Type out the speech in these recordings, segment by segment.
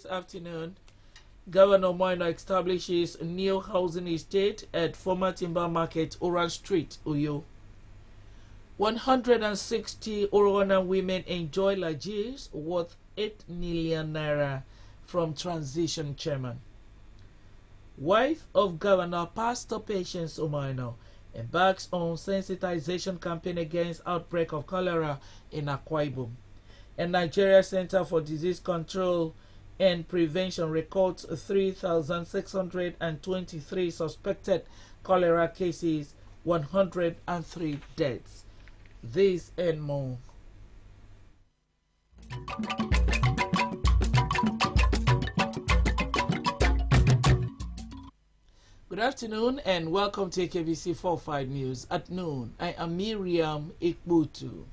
afternoon. Governor Moino establishes a new housing estate at former timber market, Orange Street, Uyo. 160 Orowana women enjoy lajes worth 8 million naira from transition chairman. Wife of Governor Pastor Patience Omoino embarks on sensitization campaign against outbreak of cholera in Akwa Ibom. And Nigeria Center for Disease Control and Prevention records 3,623 suspected cholera cases, 103 deaths. This and more. Good afternoon and welcome to Akbc 45 News at noon. I am Miriam Ikbutu.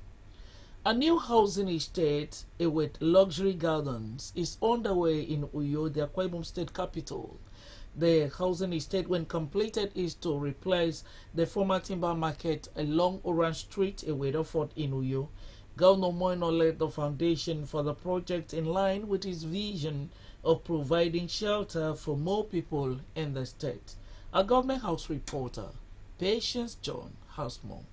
A new housing estate with luxury gardens is underway in Uyo, the Akwa Ibom state capital. The housing estate, when completed, is to replace the former timber market along Orange Street, Ewedofort in Uyo. Governor Moino led the foundation for the project in line with his vision of providing shelter for more people in the state. A Government House reporter, Patience John, has more.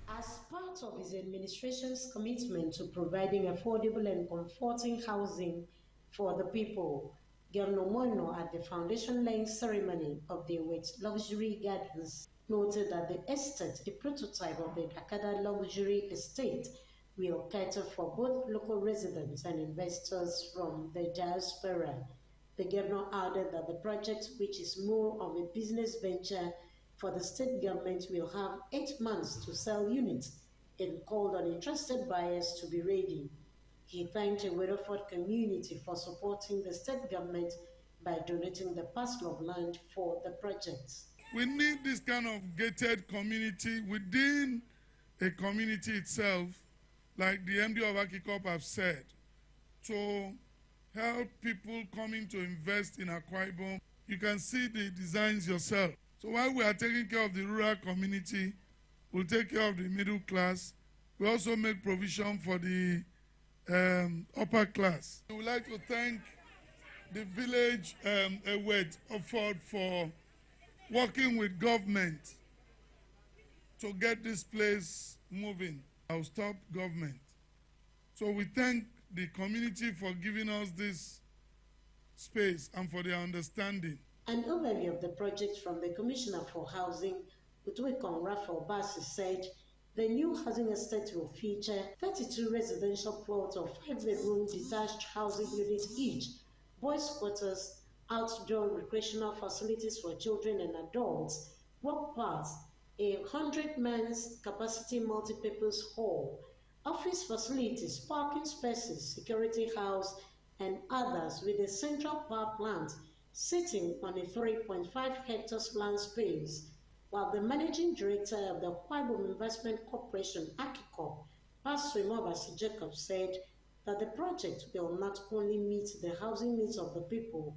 As part of his administration's commitment to providing affordable and comforting housing for the people, Governor Moino at the foundation-laying ceremony of the Luxury Gardens noted that the estate, the prototype of the Akada luxury estate, will cater for both local residents and investors from the diaspora. The governor added that the project, which is more of a business venture for the state government, will have 8 months to sell units and called on interested buyers to be ready. He thanked the Wedderford community for supporting the state government by donating the parcel of land for the project. We need this kind of gated community within a community itself, like the MD of Akbc have said, to help people coming to invest in Akwa Ibom. You can see the designs yourself. So while we are taking care of the rural community, we'll take care of the middle class. We also make provision for the upper class. We would like to thank the village Ewed for working with government to get this place moving. I'll stop government. So we thank the community for giving us this space and for their understanding. An overview of the project from the Commissioner for Housing, Utwekon Raphael Bassi, said the new housing estate will feature 32 residential plots of 5-bedroom detached housing units each, boys' quarters, outdoor recreational facilities for children and adults, work paths, a 100-man capacity multi-purpose hall, office facilities, parking spaces, security house, and others, with a central power plant sitting on a 3.5 hectares land space. While the managing director of the Akwa Ibom Investment Corporation, Akbc, Pastor Imobasi Jacob, said that the project will not only meet the housing needs of the people,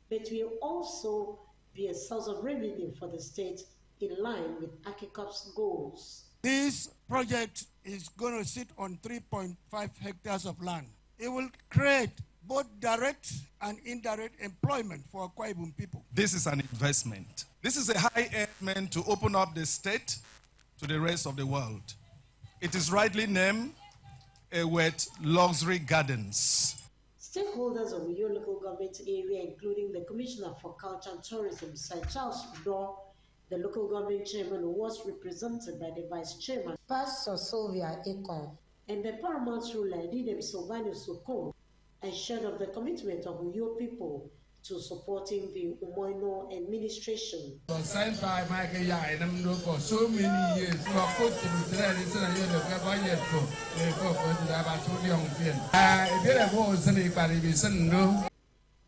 but will also be a source of revenue for the state in line with Akbc's goals. This project is going to sit on 3.5 hectares of land. It will create both direct and indirect employment for Akwa Ibom people. This is an investment. This is a high-end meant to open up the state to the rest of the world. It is rightly named Ewed Luxury Gardens. Stakeholders of your local government area, including the Commissioner for Culture and Tourism, Sir Charles Udo, the local government chairman, who was represented by the vice chairman, Pastor Sylvia Ekon, and the paramount ruler, Didem Sylvanus Sokon, assured of the commitment of Uyo people to supporting the Umoino administration. Signed by Michael Yai for so many years.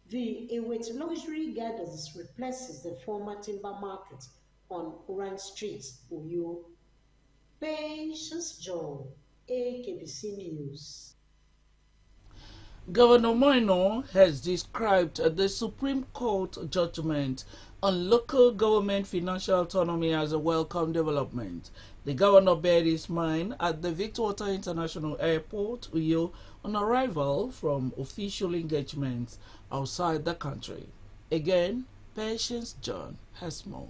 The Ewed Luxury Gardens replaces the former timber market on Orange Street, Uyo. Patience John, Akbc News. Governor Moino has described the Supreme Court judgment on local government financial autonomy as a welcome development. The governor bared his mind at the Victorville International Airport, Uyo, on arrival from official engagements outside the country. Again, Patience John has more.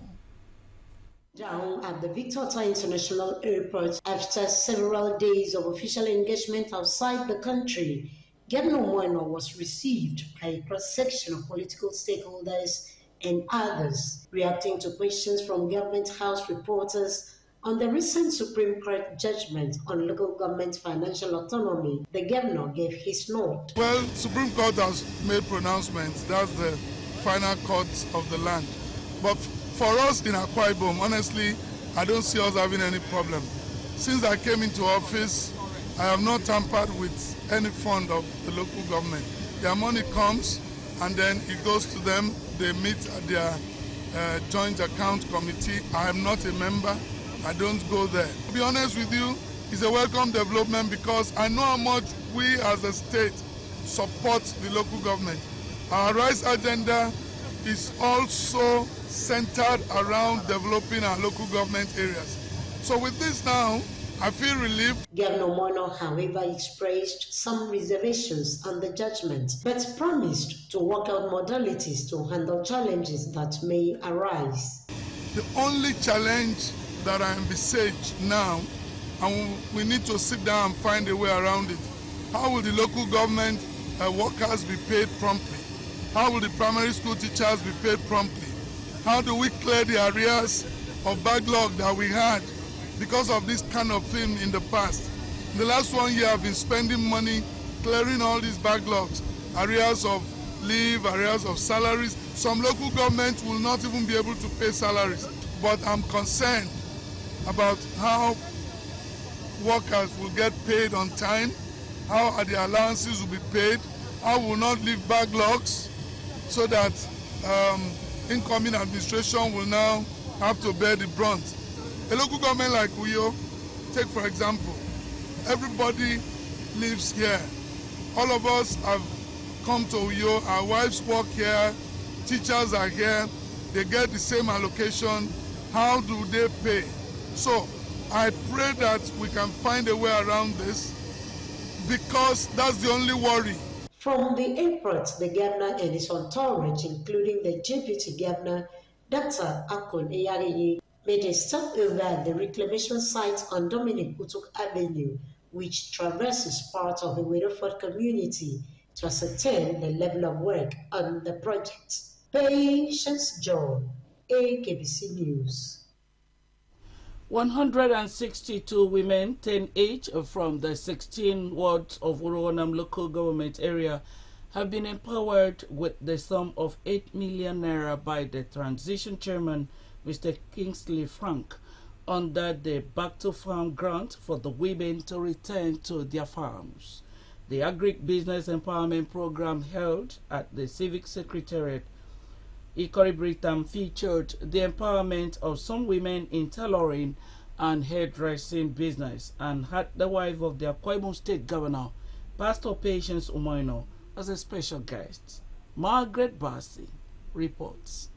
Down at the Victorville International Airport after several days of official engagement outside the country, Governor Moino was received by a cross-section of political stakeholders and others. Reacting to questions from Government House reporters on the recent Supreme Court judgment on local government financial autonomy, the governor gave his note. Well, Supreme Court has made pronouncements. That's the final court of the land. But for us in Akwa Ibom, honestly, I don't see us having any problem. Since I came into office, I have not tampered with any fund of the local government. Their money comes and then it goes to them. They meet at their joint account committee. I am not a member. I don't go there. To be honest with you, it's a welcome development because I know how much we as a state support the local government. Our rice agenda is also centered around developing our local government areas. So with this now, I feel relieved. Governor Moino, however, expressed some reservations on the judgment, but promised to work out modalities to handle challenges that may arise. The only challenge that I envisage now, and we need to sit down and find a way around it. How will the local government workers be paid promptly? How will the primary school teachers be paid promptly? How do we clear the arrears of backlog that we had because of this kind of thing in the past? In the last 1 year, I've been spending money clearing all these backlogs, arrears of leave, arrears of salaries. Some local governments will not even be able to pay salaries. But I'm concerned about how workers will get paid on time, how the allowances will be paid, how we will not leave backlogs so that incoming administration will now have to bear the brunt. A local government like Uyo, take for example, everybody lives here. All of us have come to Uyo, our wives work here, teachers are here, they get the same allocation. How do they pay? So I pray that we can find a way around this because that's the only worry. From the airport, the governor and his entourage, including the deputy governor, Dr. Akon Eyareye, made a stopover at the reclamation site on Dominic Utuk Avenue, which traverses part of the Widowford community, to ascertain the level of work on the project. Patience John, Akbc News. 162 women 10 each from the 16 wards of Uruanam local government area have been empowered with the sum of 8 million naira by the transition chairman, Mr. Kingsley Frank, under the Back to Farm grant for the women to return to their farms. The Agribusiness Empowerment Program held at the Civic Secretariat Ikoribritam featured the empowerment of some women in tailoring and hairdressing business and had the wife of the Akwa Ibom State Governor, Pastor Patience Umoino, as a special guest. Margaret Bassi reports.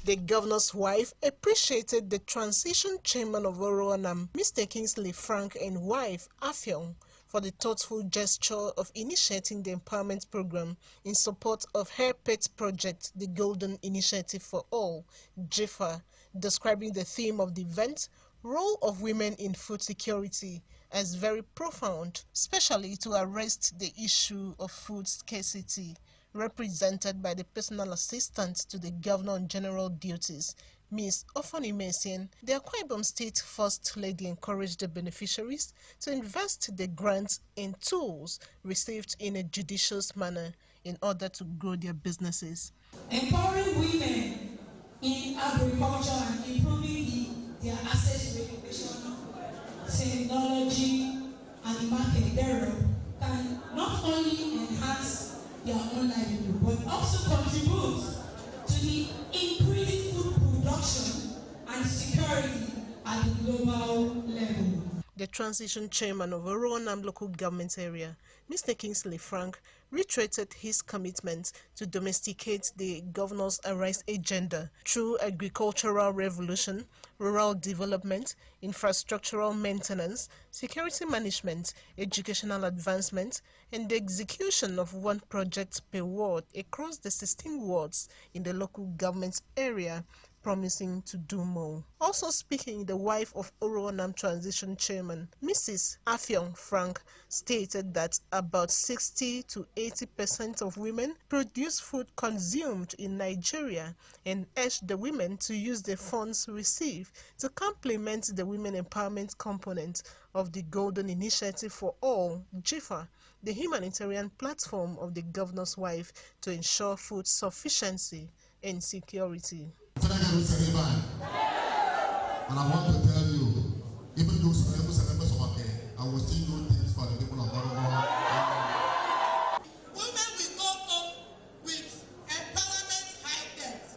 The governor's wife appreciated the transition chairman of Oroanam, Mr. Kingsley Frank, and wife, Afyong, for the thoughtful gesture of initiating the empowerment program in support of her pet project, the Golden Initiative for All, JIFA, describing the theme of the event, Role of Women in Food Security, as very profound, especially to arrest the issue of food scarcity, represented by the personal assistant to the Governor on General Duties, Ms. Ofani Messian. The Akwa Ibom State First Lady encouraged the beneficiaries to invest the grants in tools received in a judicious manner in order to grow their businesses. Empowering women in agriculture and improving their access to education, technology, and the market thereof can not only enhance their own livelihood but also contribute to the increased food production and security at the global level. The transition chairman of Oroonam local government area, Mr. Kingsley Frank, reiterated his commitment to domesticate the governor's Arise agenda through agricultural revolution, rural development, infrastructural maintenance, security management, educational advancement, and the execution of one project per ward across the 16 wards in the local government area, promising to do more. Also speaking, the wife of Oroonam transition chairman, Mrs. Afyong Frank, stated that about 60 to 80% of women produce food consumed in Nigeria and urged the women to use the funds received to complement the women empowerment component of the Golden Initiative for All, GIFA, the humanitarian platform of the governor's wife to ensure food sufficiency and security. And I want to tell you, even though celebrities are okay, I will still do things for the people of Oroonam. Women will go home with empowerment items,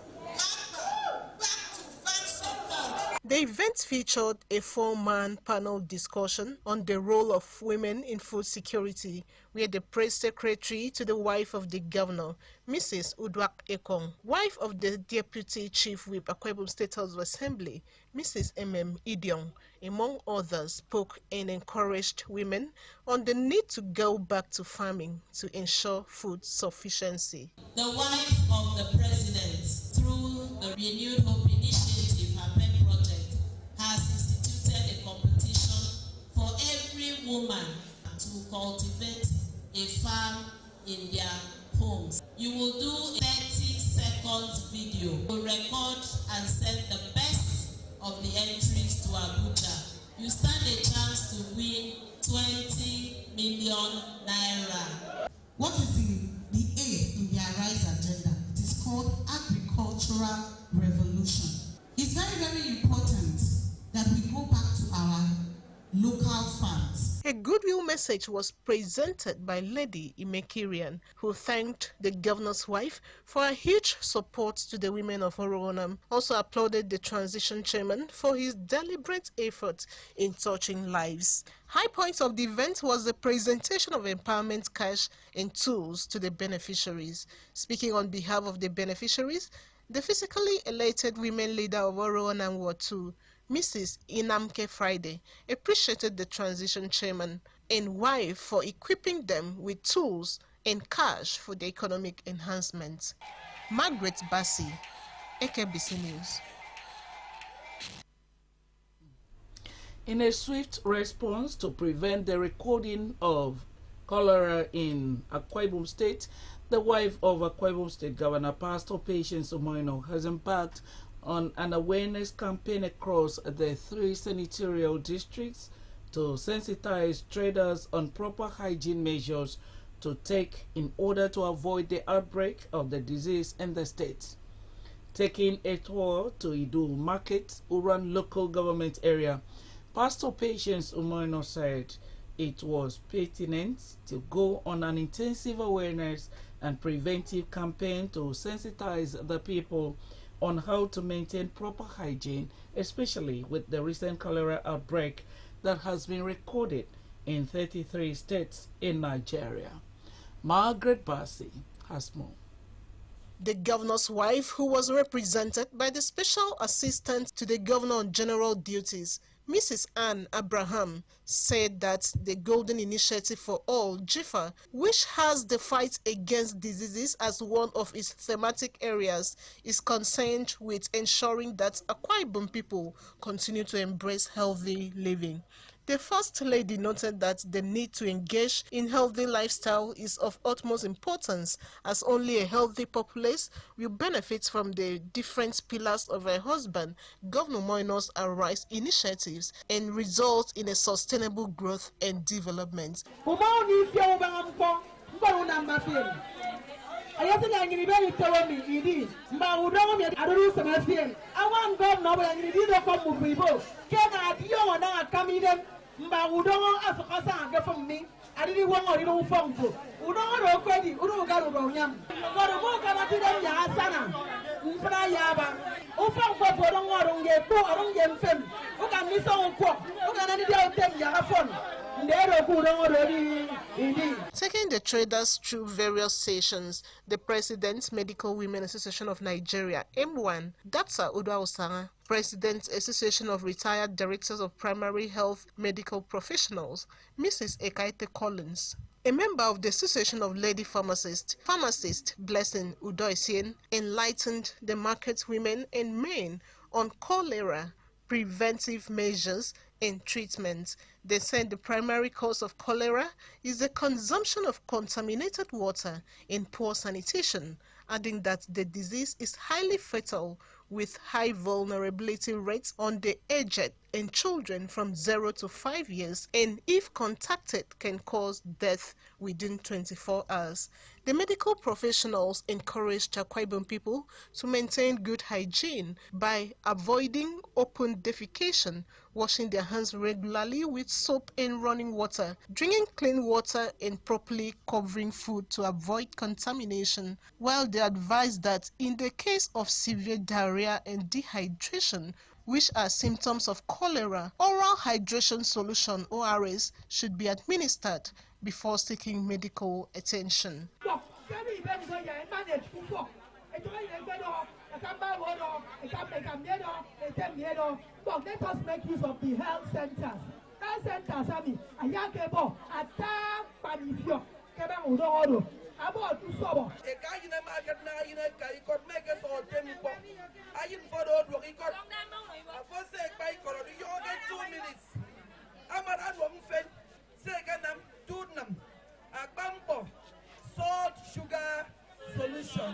back to farm support. The event featured a 4-man panel discussion on the role of women in food security, where the press secretary to the wife of the governor, Mrs. Udwak Ekong, wife of the deputy chief whip Akwa State House of Assembly, Mrs. M.M. Idiong, among others, spoke and encouraged women on the need to go back to farming to ensure food sufficiency. The wife of the president, through the Renewed Hope Initiative, her pet project, has instituted a competition for every woman to cultivate a farm in their homes. You will do a 30 seconds video. You will record and send the best of the entries to Abuja. You stand a chance to win 20 million naira. What is the A in the Arise agenda? It is called agricultural revolution. It's very, very important that we go back to our local farms. A goodwill message was presented by Lady Imekirian, who thanked the governor's wife for her huge support to the women of Oroonam. Also applauded the transition chairman for his deliberate effort in touching lives. High point of the event was the presentation of empowerment cash and tools to the beneficiaries. Speaking on behalf of the beneficiaries, the physically elated women leader of Oroonam Ward 2, Mrs. Inamke Friday, appreciated the transition chairman and wife for equipping them with tools and cash for the economic enhancement. Margaret Bassi, Akbc News. In a swift response to prevent the recording of cholera in Akwa State, the wife of Akwa State Governor Pastor Patience Omoino has embarked on an awareness campaign across the 3 senatorial districts to sensitize traders on proper hygiene measures to take in order to avoid the outbreak of the disease in the state. Taking a tour to Idu Market, Uran local government area, Pastor Patience Umoino said it was pertinent to go on an intensive awareness and preventive campaign to sensitize the people on how to maintain proper hygiene, especially with the recent cholera outbreak that has been recorded in 33 states in Nigeria. Margaret Bassi has more. The governor's wife, who was represented by the special assistant to the governor on general duties, Mrs. Anne Abraham, said that the Golden Initiative for All, GIFA, which has the fight against diseases as one of its thematic areas, is concerned with ensuring that Akwa Ibom people continue to embrace healthy living. The First Lady noted that the need to engage in healthy lifestyle is of utmost importance, as only a healthy populace will benefit from the different pillars of her husband, Governor Moino's Arise initiatives, and result in a sustainable growth and development. Mba udongo asokasa angefa mmi adidi wongo ino fongo udongo ro kwedi udongo garu ro nyam garu mo kana tidem ya asana mfra yaba ufang fo borong orong ye po orong ye mfem uka misa unko uka nani dia utem ya phone ndero ku dong orori indi. Taking the traders through various sessions, the President's Medical Women Association of Nigeria, M1, Dr. Uda Osanga, President Association of Retired Directors of Primary Health Medical Professionals, Mrs. Ekaite Collins, a member of the Association of Lady Pharmacists, Pharmacist Blessing Udoisien, enlightened the market women and men on cholera, preventive measures, and treatment. They said the primary cause of cholera is the consumption of contaminated water and poor sanitation, adding that the disease is highly fatal with high vulnerability rates on the aged and children from 0 to 5 years, and if contacted can cause death within 24 hours. The medical professionals encouraged Akwa Ibom people to maintain good hygiene by avoiding open defecation, washing their hands regularly with soap and running water, drinking clean water, and properly covering food to avoid contamination, while they advised that in the case of severe diarrhea and dehydration, which are symptoms of cholera, oral hydration solution ORS should be administered before seeking medical attention. Let us make use of the health centers. Health centers, I mean, Ayakebo, Atta, Panifio, Keba Udo, about to sober. A guy in the market now, you know, could make us all tempo. I didn't follow the record. I first say, by color, you get 2 minutes. I'm at one fan, second, Tudnam, a bumper, salt, sugar, solution.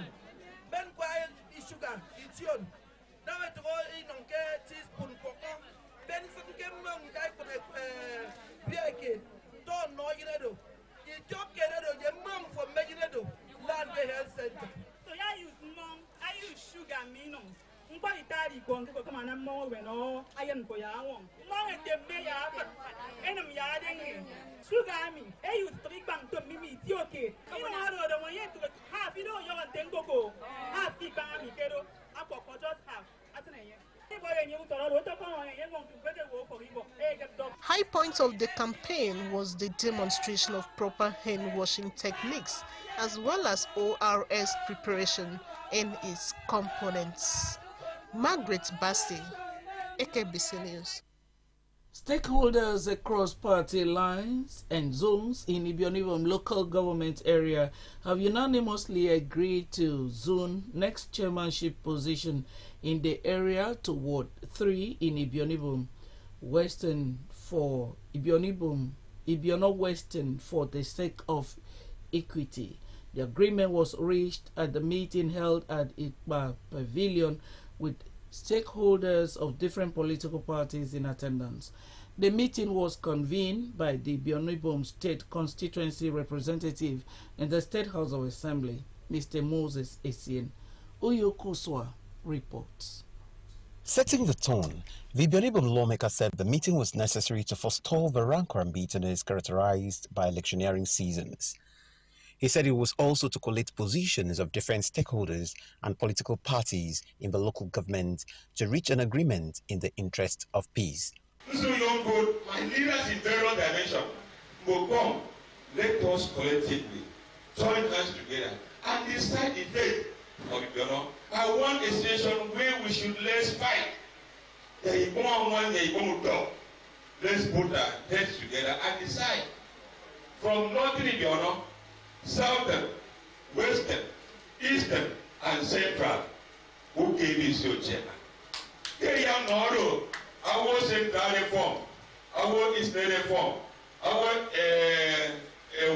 Ben quiet is sugar, it's your. Now I throw in on teaspoon cocoa. Ben some came on guy for the beer. Don't know you know. You don't get it on your mom for making it. Land the health center. So I use mom, I use sugar minimum. Nobody daddy going to come on more when all I am for your own. Long at the mayor, enemy yarding. Sugar, I mean, I use 3 bank to me, it's okay. You know how the one yet to half, you know, you're a tengo, half the bank, I just half. High point of the campaign was the demonstration of proper hand washing techniques as well as ORS preparation and its components. Margaret Basti, Akbc News. Stakeholders across party lines and zones in Ibionibom local government area have unanimously agreed to zone next chairmanship position in the area to Ward 3 in Ibionibom Western for Ibiono Western for the sake of equity. The agreement was reached at the meeting held at Ikpa Pavilion with stakeholders of different political parties in attendance. The meeting was convened by the Ibionibom State Constituency Representative in the State House of Assembly, Mr. Moses Essien. Uyo Kuswa reports. Setting the tone, the Ibionibom lawmaker said the meeting was necessary to forestall the rancor and bitterness characterized by electioneering seasons. He said it was also to collate positions of different stakeholders and political parties in the local government to reach an agreement in the interest of peace. This is not good. My leaders in various dimensions will come. Let us collectively join hands together and decide the fate of Ibiono. I want a situation where we should let's fight. Let's put our heads together and decide from northern Ibiono, southern, western, eastern, and central. Who gave this your chairman? They are not. Our central reform, our eastern reform, our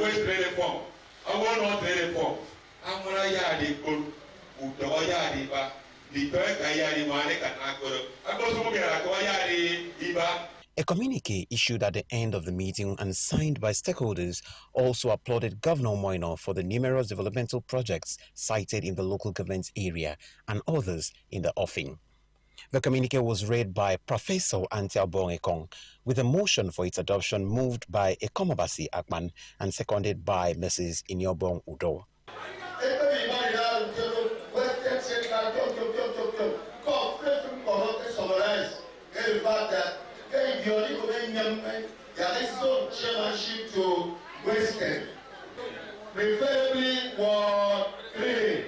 western reform, our northern reform. Amara yadi kun utoa yadi ba di toeka yadi mane kanakoro. Akoso mubira toa yadi iba. A communique issued at the end of the meeting and signed by stakeholders also applauded Governor Moino for the numerous developmental projects cited in the local government area and others in the offing. The communique was read by Professor Antia Bongekong, with a motion for its adoption moved by Ekomobasi Akman and seconded by Mrs. Inyobong Udo. chairmanship to Western. Preferably Ward 3.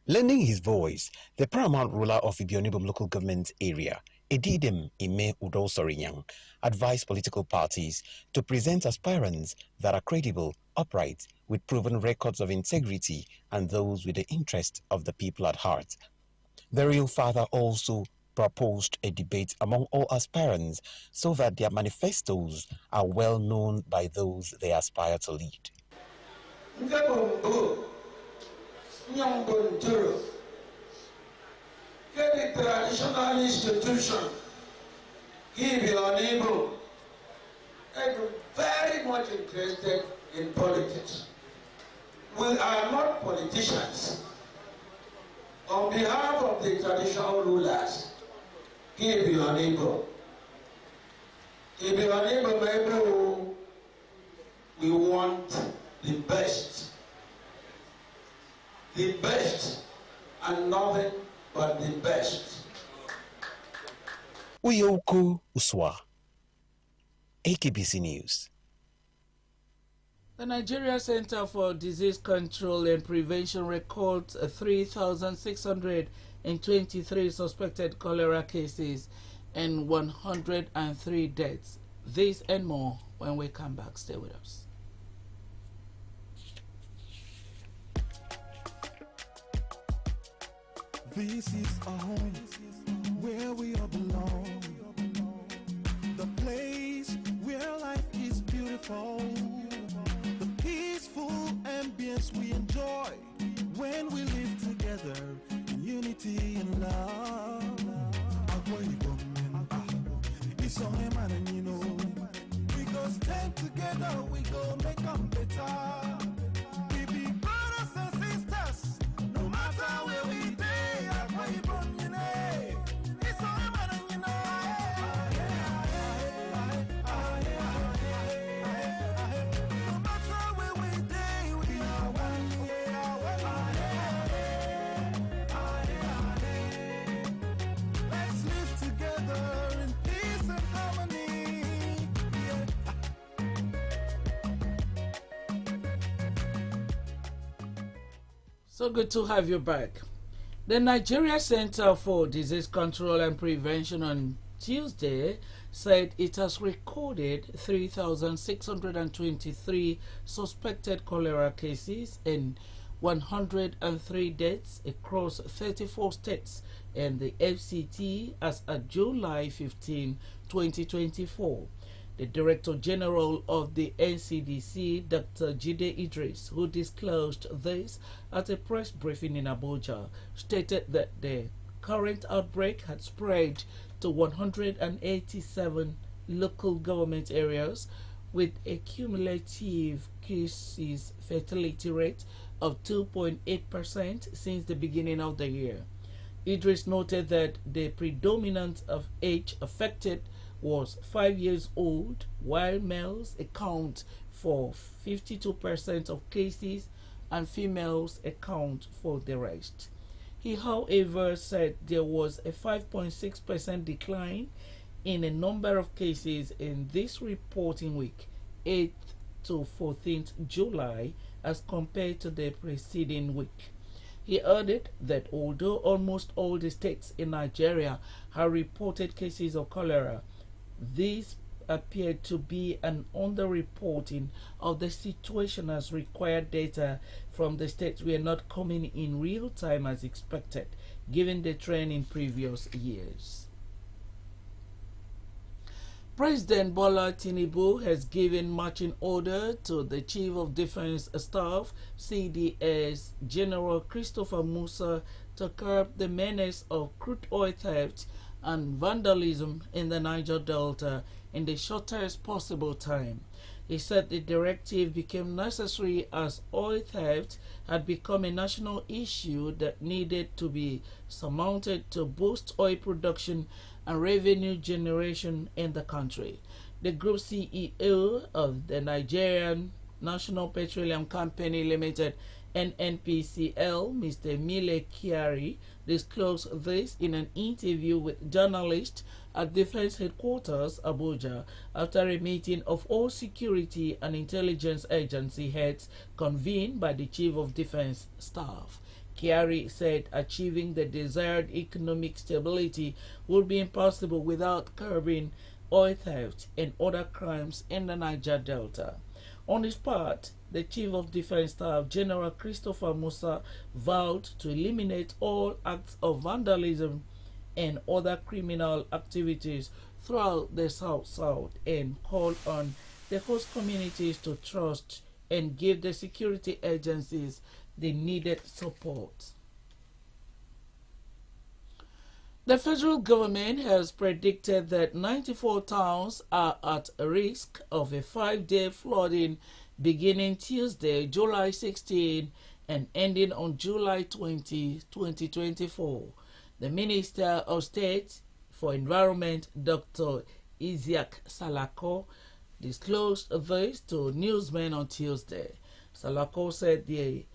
Lending his voice, the paramount ruler of Ibionibom local government area, Edidem Ime Udosorinyang, advised political parties to present aspirants that are credible, upright, with proven records of integrity, and those with the interest of the people at heart. The real father also proposed a debate among all aspirants so that their manifestos are well known by those they aspire to lead. The traditional institution, give your neighbor, and very much interested in politics. We are not politicians. On behalf of the traditional rulers, give your neighbor. Give your neighbor, we want the best and nothing but the best. Uyoko Uswa, Akbc News. The Nigeria Center for Disease Control and Prevention records 3,623 suspected cholera cases and 103 deaths. This and more when we come back. Stay with us. This is our home, where we all belong. The place where life is beautiful. The peaceful ambience we enjoy when we live together in unity and love. It's on him and you know, we go stand together, we go make them better. We be brothers and sisters, no matter where we be. So good to have you back. The Nigeria Center for Disease Control and Prevention on Tuesday said it has recorded 3,623 suspected cholera cases and 103 deaths across 34 states and the FCT as of July 15, 2024. The Director General of the NCDC, Dr. Jide Idris, who disclosed this at a press briefing in Abuja, stated that the current outbreak had spread to 187 local government areas with a cumulative cases fatality rate of 2.8% since the beginning of the year. Idris noted that the predominance of age affected was 5 years old, while males account for 52% of cases and females account for the rest. He, however, said there was a 5.6% decline in the number of cases in this reporting week, 8th to 14th July, as compared to the preceding week. He added that although almost all the states in Nigeria have reported cases of cholera, this appeared to be an underreporting of the situation as required data from the states were not coming in real time as expected, given the trend in previous years. President Bola Tinubu has given marching order to the Chief of Defense Staff, CDS, General Christopher Musa, to curb the menace of crude oil theft and vandalism in the Niger Delta in the shortest possible time. He said the directive became necessary as oil theft had become a national issue that needed to be surmounted to boost oil production and revenue generation in the country. The group CEO of the Nigerian National Petroleum Company Limited, NNPCL, Mr. Mile Chiari, disclosed this in an interview with journalists at Defense Headquarters, Abuja, after a meeting of all security and intelligence agency heads convened by the Chief of Defense Staff. Chiari said achieving the desired economic stability would be impossible without curbing oil theft and other crimes in the Niger Delta. On his part, the Chief of Defense Staff, General Christopher Musa, vowed to eliminate all acts of vandalism and other criminal activities throughout the South and called on the host communities to trust and give the security agencies the needed support. The federal government has predicted that 94 towns are at risk of a 5-day flooding beginning Tuesday, July 16 and ending on July 20, 2024. The Minister of State for Environment, Dr. Isiaq Salako, disclosed this to newsmen on Tuesday. Salako said the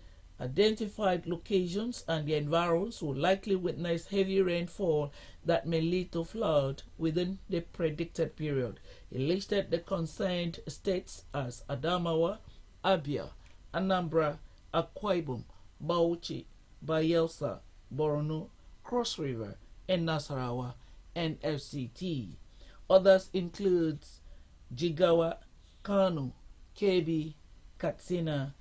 identified locations and the environs will likely witness heavy rainfall that may lead to flood within the predicted period. He listed the concerned states as Adamawa, Abia, Anambra, Akwa Ibom, Bauchi, Bayelsa, Borno, Cross River, and Nasarawa, and FCT. Others include Jigawa, Kano, Kebbi, Katsina,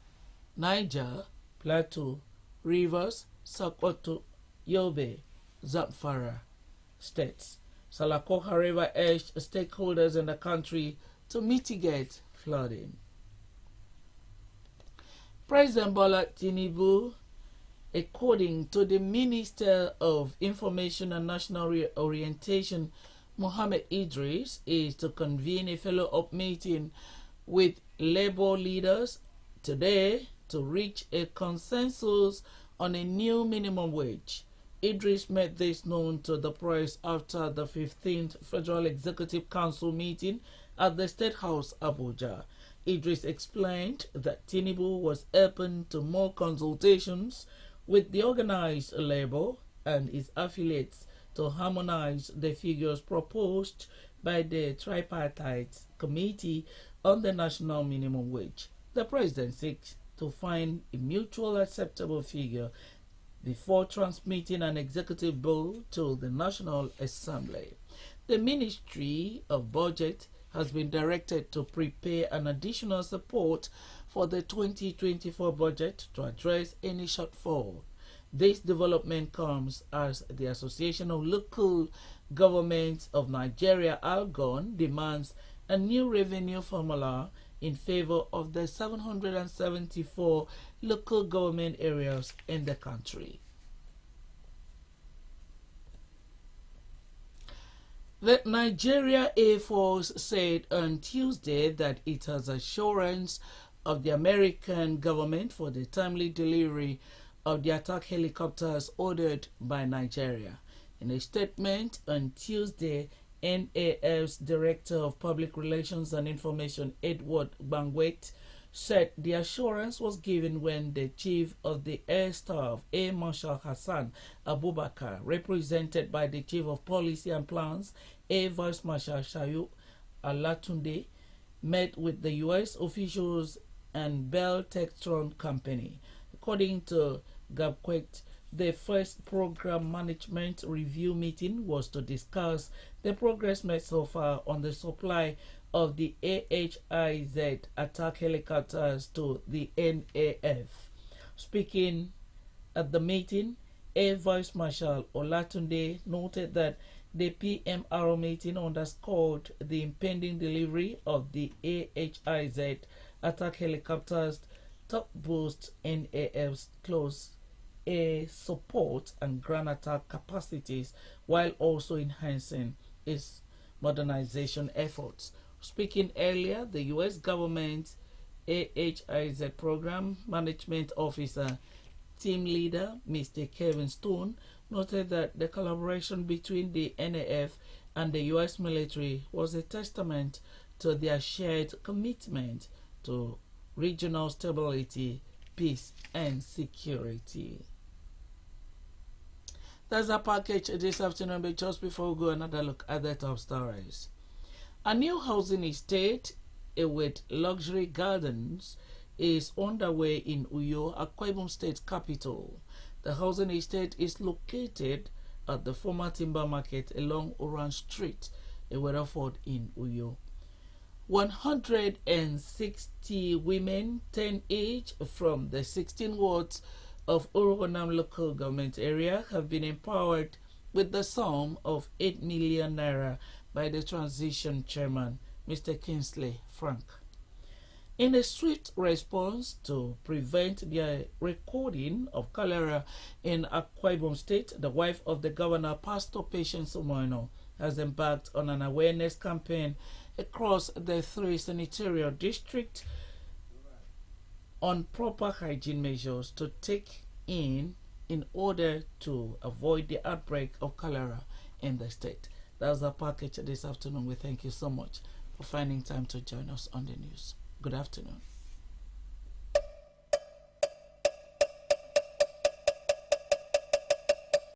Niger, Plateau, Rivers, Sokoto, Yobe, Zamfara states. Salako, however, urged stakeholders in the country to mitigate flooding. President Bola Tinubu, according to the Minister of Information and National Orientation, Mohammed Idris, is to convene a follow-up meeting with labor leaders today to reach a consensus on a new minimum wage. Idris made this known to the press after the 15th Federal Executive Council meeting at the State House, Abuja. Idris explained that Tinubu was open to more consultations with the organized labor and its affiliates to harmonize the figures proposed by the tripartite committee on the national minimum wage. The president seeks to find a mutually acceptable figure before transmitting an executive bill to the National Assembly. The Ministry of Budget has been directed to prepare an additional support for the 2024 budget to address any shortfall. This development comes as the Association of Local Governments of Nigeria, ALGON, demands a new revenue formula in favor of the 774 local government areas in the country. The Nigeria Air Force said on Tuesday that it has assurance of the American government for the timely delivery of the attack helicopters ordered by Nigeria. In a statement on Tuesday, NAF's Director of Public Relations and Information, Edward Bangwet, said the assurance was given when the Chief of the Air Staff, Air Marshal Hassan Abubakar, represented by the Chief of Policy and Plans, Air Vice Marshal Shayu Alatunde, met with the U.S. officials and Bell Textron Company. According to Gabquet, the first program management review meeting was to discuss the progress made so far on the supply of the AHIZ attack helicopters to the NAF. Speaking at the meeting, Air Vice Marshal Olatunde noted that the PMR meeting underscored the impending delivery of the AHIZ attack helicopters, top boost NAF's close air support and ground attack capacities, while also enhancing its modernization efforts. Speaking earlier, the U.S. government AHIZ Program Management Officer Team Leader Mr. Kevin Stone noted that the collaboration between the NAF and the U.S. military was a testament to their shared commitment to regional stability peace and security. That's our package this afternoon, but just before we go, another look at the top stories. A new housing estate with luxury gardens is underway in Uyo, Akwa Ibom State capital. The housing estate is located at the former timber market along Orange Street, Weatherford in Uyo. 160 women, 10 each, from the 16 wards of Orogonam local government area have been empowered with the sum of 8 million naira by the transition chairman, Mr. Kingsley Frank. In a swift response to prevent the recording of cholera in Akwa Ibom State, the wife of the governor, Pastor Patience Omoino, has embarked on an awareness campaign across the 3 senatorial districts on proper hygiene measures to take in order to avoid the outbreak of cholera in the state. That's our package this afternoon. We thank you so much for finding time to join us on the news. Good afternoon.